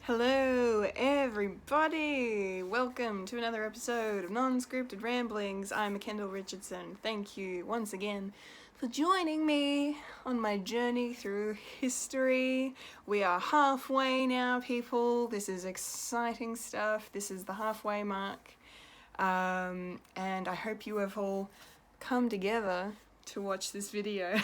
Hello everybody! Welcome to another episode of Non-Scripted Ramblings. I'm Kendall Richardson. Thank you once again for joining me on my journey through history. We are halfway now, people. This is exciting stuff. This is the halfway mark. And I hope you have all come together to watch this video.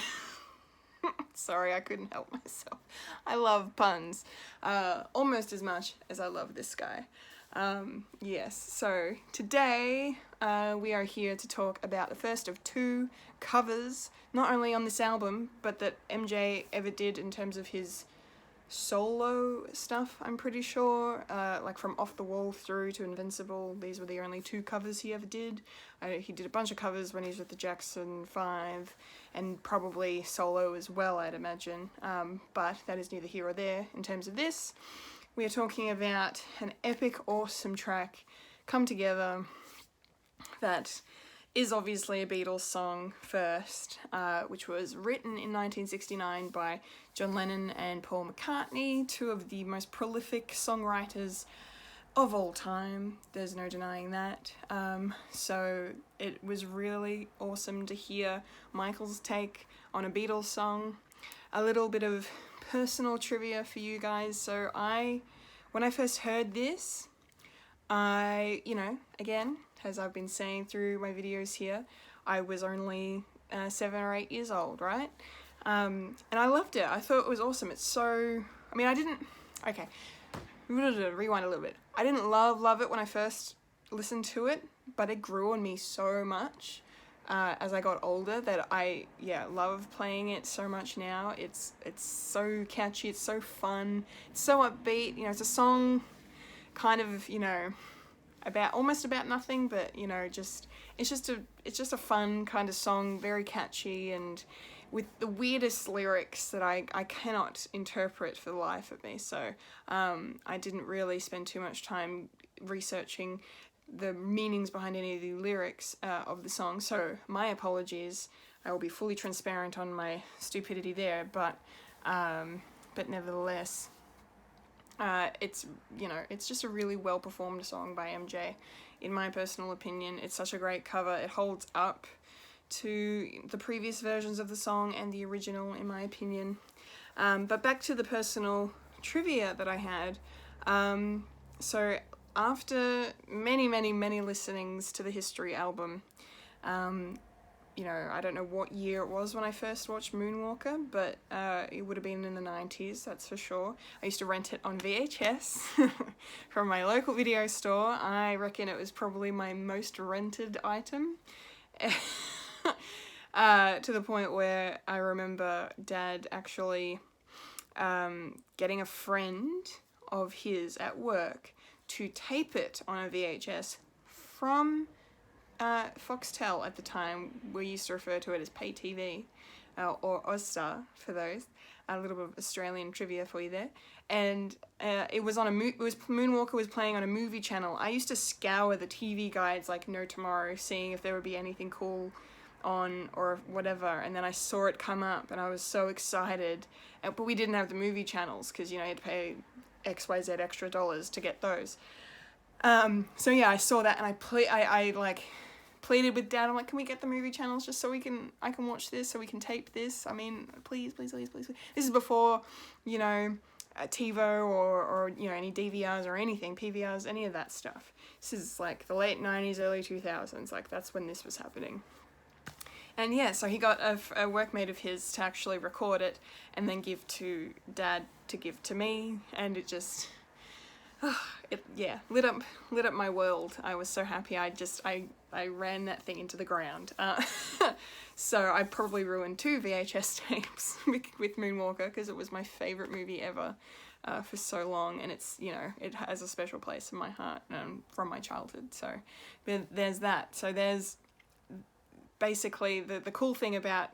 Sorry, I couldn't help myself. I love puns almost as much as I love this guy. Yes, so today we are here to talk about the first of two covers, not only on this album, but that MJ ever did in terms of his solo stuff, I'm pretty sure. Like from Off the Wall through to Invincible, these were the only two covers he ever did. He did a bunch of covers when he was with the Jackson 5, and probably solo as well, I'd imagine. But that is neither here or there. In terms of this, we are talking about an epic, awesome track, Come Together, that is obviously a Beatles song first, which was written in 1969 by John Lennon and Paul McCartney, two of the most prolific songwriters of all time. There's no denying that. So it was really awesome to hear Michael's take on a Beatles song. A little bit of personal trivia for you guys. So when I first heard this, again, as I've been saying through my videos here, I was only 7 or 8 years old, right? And I loved it. I thought it was awesome. It's so... Okay, rewind a little bit. I didn't love it when I first listened to it, but it grew on me so much as I got older that I love playing it so much now. It's so catchy, it's so fun, it's so upbeat. It's a song kind of, almost about nothing, but it's just a fun kind of song, very catchy, and with the weirdest lyrics that I cannot interpret for the life of me. So I didn't really spend too much time researching the meanings behind any of the lyrics of the song, so my apologies. I will be fully transparent on my stupidity there, but nevertheless, it's just a really well performed song by MJ, in my personal opinion. It's such a great cover. It holds up to the previous versions of the song and the original, in my opinion. But back to the personal trivia that I had. So after many listenings to the History album, I don't know what year it was when I first watched Moonwalker, but it would have been in the 90s, that's for sure. I used to rent it on VHS from my local video store. I reckon it was probably my most rented item. To the point where I remember Dad actually getting a friend of his at work to tape it on a VHS from Foxtel at the time. We used to refer to it as pay TV, or Ozstar for those. A little bit of Australian trivia for you there. And it was Moonwalker was playing on a movie channel. I used to scour the TV guides like no tomorrow, seeing if there would be anything cool on or whatever, and then I saw it come up and I was so excited. But we didn't have the movie channels because you had to pay XYZ extra dollars to get those. So yeah, I saw that and I pleaded with Dad. I'm like, can we get the movie channels just so I can watch this, so we can tape this? I mean, please. This is before, TiVo or any DVRs or anything, PVRs, any of that stuff. This is like the late 90s, early 2000s. Like that's when this was happening. And yeah, so he got a workmate of his to actually record it and then give to Dad to give to me, and it just, lit up my world. I was so happy. I ran that thing into the ground. So I probably ruined 2 VHS tapes with Moonwalker because it was my favorite movie ever for so long, and it's, it has a special place in my heart from my childhood. So there's that. So there's basically the cool thing about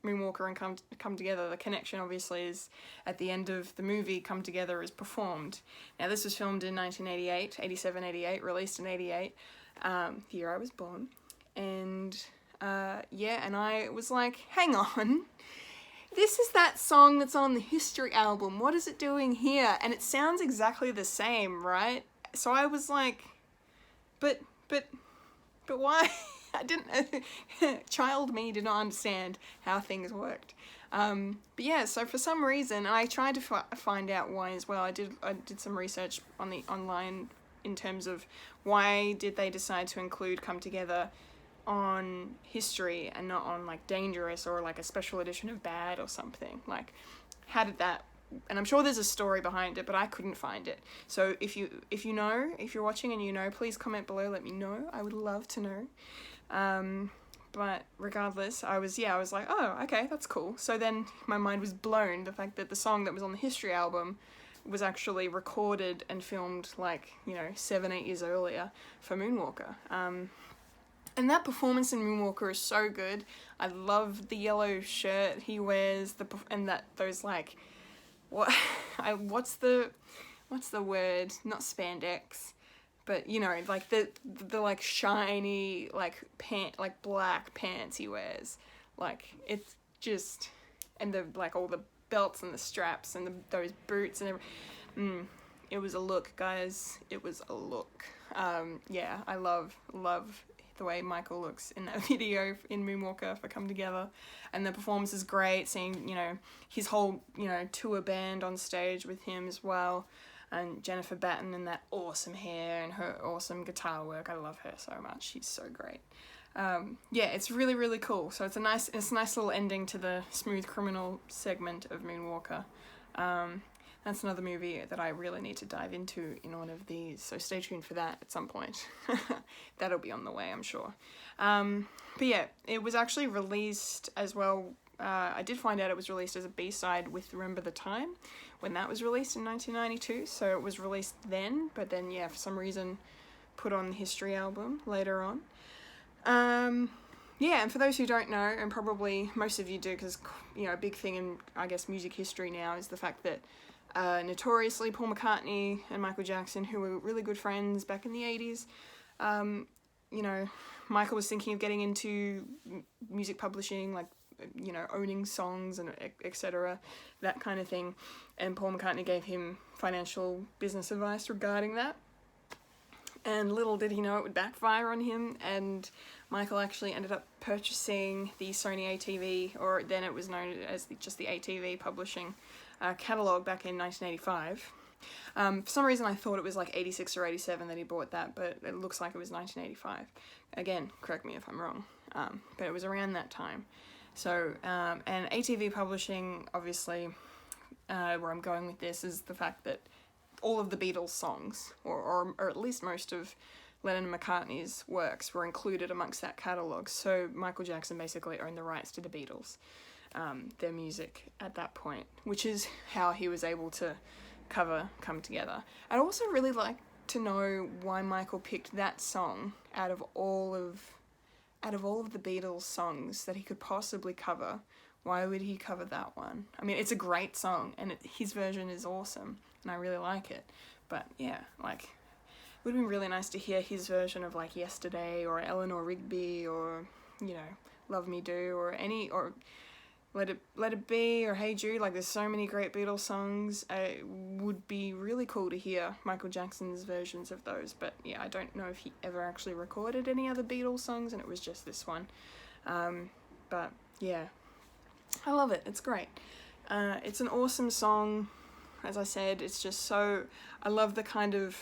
Moonwalker and Come Together. The connection obviously is at the end of the movie. Come Together is performed. Now this was filmed in 1988, released in 88, the year I was born. And and I was like, hang on, this is that song that's on the History album. What is it doing here? And it sounds exactly the same, right? So I was like, but why? I didn't, child me did not understand how things worked. But yeah, so for some reason, and I tried to find out why as well. I did some research on the online in terms of why did they decide to include Come Together on History and not on like Dangerous or like a special edition of Bad or something. Like, how did that, and I'm sure there's a story behind it, but I couldn't find it. So if you know, if you're watching and you know, please comment below, let me know. I would love to know. But regardless, I was like, oh, okay, that's cool. So then my mind was blown, the fact that the song that was on the History album was actually recorded and filmed like, 7-8 years earlier for Moonwalker. And that performance in Moonwalker is so good. I love the yellow shirt he wears, and those like, what's the word? Not spandex, but like the like shiny like black pants he wears. Like, it's just, and the like all the belts and the straps and those boots and everything. It was a look, guys. It was a look. Yeah, I love the way Michael looks in that video in Moonwalker for Come Together, and the performance is great, seeing his whole tour band on stage with him as well, and Jennifer Batten in that awesome hair and her awesome guitar work. I love her so much. She's so great. Yeah, it's really, really cool. So it's a nice little ending to the Smooth Criminal segment of Moonwalker. That's another movie that I really need to dive into in one of these, so stay tuned for that at some point. That'll be on the way, I'm sure. But yeah, it was actually released as well. I did find out it was released as a B-side with Remember the Time, when that was released in 1992, so it was released then, but then, yeah, for some reason put on the History album later on. Yeah, and for those who don't know, and probably most of you do, because, a big thing in, I guess, music history now is the fact that notoriously Paul McCartney and Michael Jackson, who were really good friends back in the 80s, Michael was thinking of getting into music publishing, like, owning songs and etc., that kind of thing, and Paul McCartney gave him financial business advice regarding that, and little did he know it would backfire on him, and Michael actually ended up purchasing the Sony ATV, or then it was known as just the ATV publishing catalogue back in 1985. For some reason I thought it was like 86 or 87 that he bought that, but it looks like it was 1985. Again, correct me if I'm wrong, but it was around that time. So, and ATV publishing, obviously, where I'm going with this is the fact that all of the Beatles songs, or at least most of Lennon and McCartney's works, were included amongst that catalogue. So Michael Jackson basically owned the rights to the Beatles, their music at that point, which is how he was able to cover Come Together. I'd also really like to know why Michael picked that song out of all of the Beatles songs that he could possibly cover. Why would he cover that one? I mean, it's a great song, and his version is awesome, and I really like it. But yeah, like, it would have been really nice to hear his version of like Yesterday, or Eleanor Rigby, or Love Me Do, or Let It Be, or Hey Jude. Like, there's so many great Beatles songs. It would be really cool to hear Michael Jackson's versions of those, but yeah, I don't know if he ever actually recorded any other Beatles songs, and it was just this one. But yeah, I love it. It's great. It's an awesome song. As I said, it's just so, I love the kind of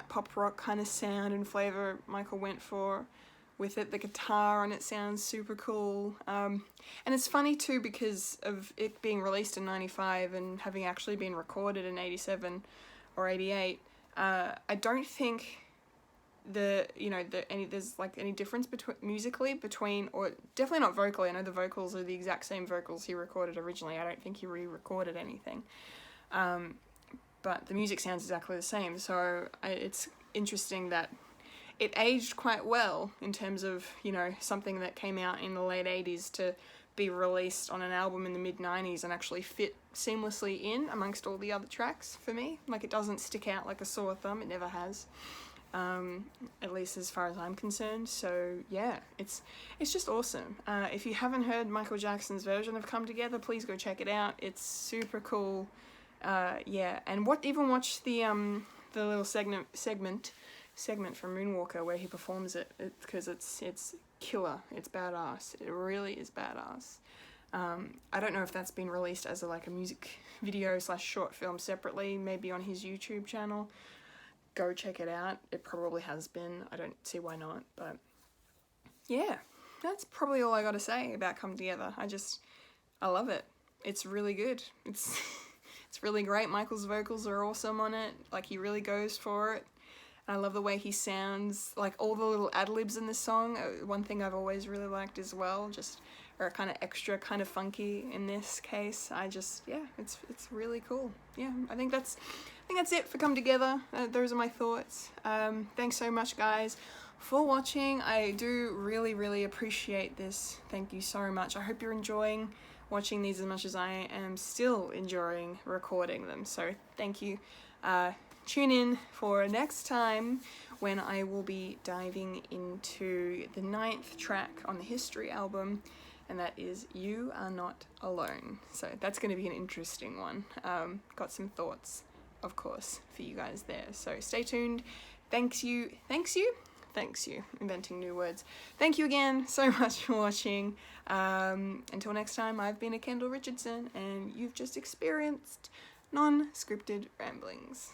pop rock kind of sound and flavour Michael went for with it. The guitar on it sounds super cool. And it's funny too, because of it being released in 95 and having actually been recorded in 87 or 88, I don't think there's like any difference musically between, or definitely not vocally. I know the vocals are the exact same vocals he recorded originally. I don't think he re-recorded anything. But the music sounds exactly the same, so it's interesting that it aged quite well in terms of, something that came out in the late 80s to be released on an album in the mid-90s and actually fit seamlessly in amongst all the other tracks for me. Like, it doesn't stick out like a sore thumb, it never has. at least as far as I'm concerned. So yeah, it's just awesome. If you haven't heard Michael Jackson's version of Come Together, please go check it out. It's super cool. Yeah, and even watch the little segment from Moonwalker where he performs it, because it's killer. It's badass. It really is badass. I don't know if that's been released as a music video / short film separately, maybe on his YouTube channel. Go check it out. It probably has been. I don't see why not. But yeah, that's probably all I got to say about Come Together. I love it. It's really good. It's really great. Michael's vocals are awesome on it. He really goes for it. And I love the way he sounds. All the little ad-libs in this song, one thing I've always really liked as well, are kind of extra, kind of funky in this case. Yeah, it's really cool. Yeah, I think that's it for Come Together. Those are my thoughts. Thanks so much, guys, for watching. I do really, really appreciate this. Thank you so much. I hope you're enjoying watching these as much as I am still enjoying recording them. So thank you. Tune in for next time when I will be diving into the 9th track on the History album, and that is You Are Not Alone. So that's going to be an interesting one. Got some thoughts, of course, for you guys there. So stay tuned. Thanks you. Inventing new words. Thank you again so much for watching. Until next time, I've been Kendall Richardson, and you've just experienced non-scripted ramblings.